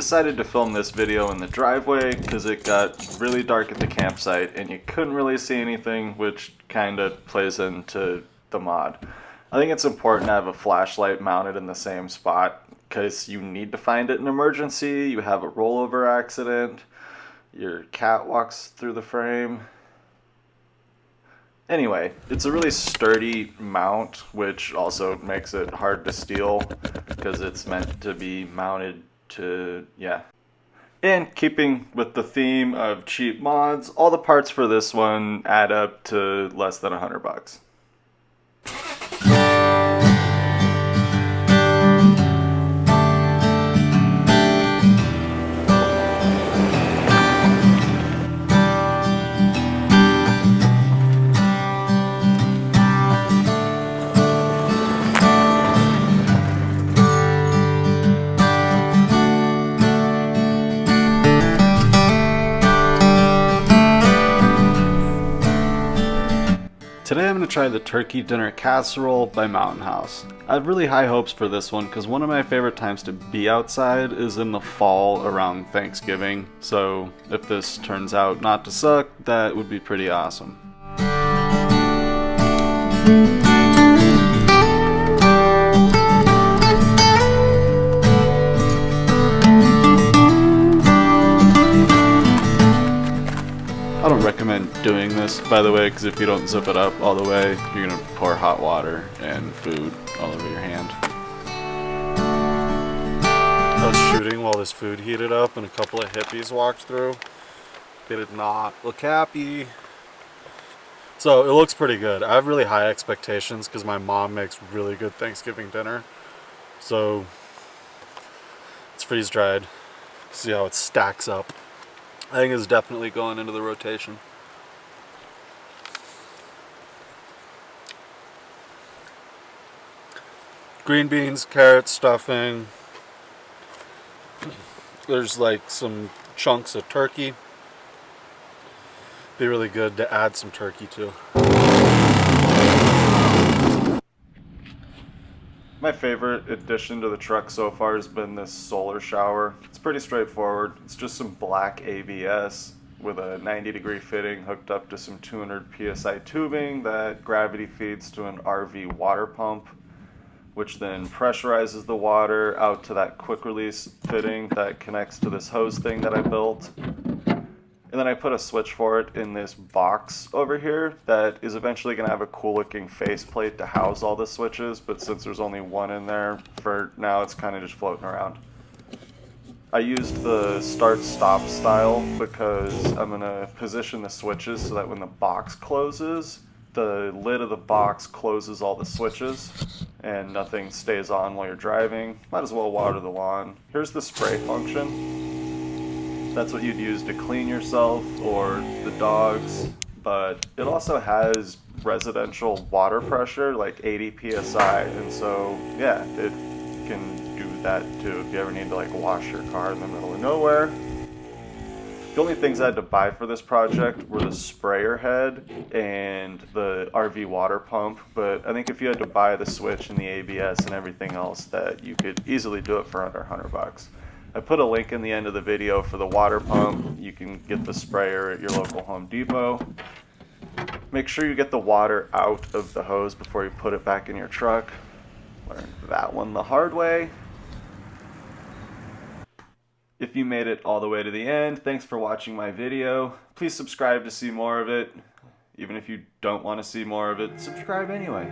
decided to film this video in the driveway because it got really dark at the campsite and you couldn't really see anything, which kind of plays into the mod. I think it's important to have a flashlight mounted in the same spot because you need to find it in an emergency, you have a rollover accident, your cat walks through the frame. Anyway, it's a really sturdy mount, which also makes it hard to steal because it's meant to be mounted to, And keeping with the theme of cheap mods, all the parts for this one add up to less than $100. Today I'm going to try the turkey dinner casserole by Mountain House. I have really high hopes for this one because one of my favorite times to be outside is in the fall around Thanksgiving, so if this turns out not to suck, that would be pretty awesome. I don't recommend doing this, by the way, because if you don't zip it up all the way, you're going to pour hot water and food all over your hand. I was shooting while this food heated up and a couple of hippies walked through. They did not look happy. So it looks pretty good. I have really high expectations because my mom makes really good Thanksgiving dinner. So it's freeze dried. See how it stacks up. I think it's definitely going into the rotation. Green beans, carrots, stuffing. There's like some chunks of turkey. Be really good to add some turkey to. My favorite addition to the truck so far has been this solar shower. It's pretty straightforward. It's just some black ABS with a 90-degree fitting hooked up to some 200 PSI tubing that gravity feeds to an RV water pump, which then pressurizes the water out to that quick release fitting that connects to this hose thing that I built. And then I put a switch for it in this box over here that is eventually going to have a cool looking faceplate to house all the switches, but since there's only one in there, for now it's kind of just floating around. I used the start-stop style because I'm going to position the switches so that when the box closes, the lid of the box closes all the switches and nothing stays on while you're driving. Might as well water the lawn. Here's the spray function. That's what you'd use to clean yourself or the dogs, but it also has residential water pressure, like 80 PSI, and so yeah, it can do that too if you ever need to like wash your car in the middle of nowhere. The only things I had to buy for this project were the sprayer head and the RV water pump, but I think if you had to buy the switch and the ABS and everything else, that you could easily do it for under $100. I put a link in the end of the video for the water pump. You can get the sprayer at your local Home Depot. Make sure you get the water out of the hose before you put it back in your truck. Learned that one the hard way. If you made it all the way to the end, thanks for watching my video. Please subscribe to see more of it. Even if you don't want to see more of it, subscribe anyway.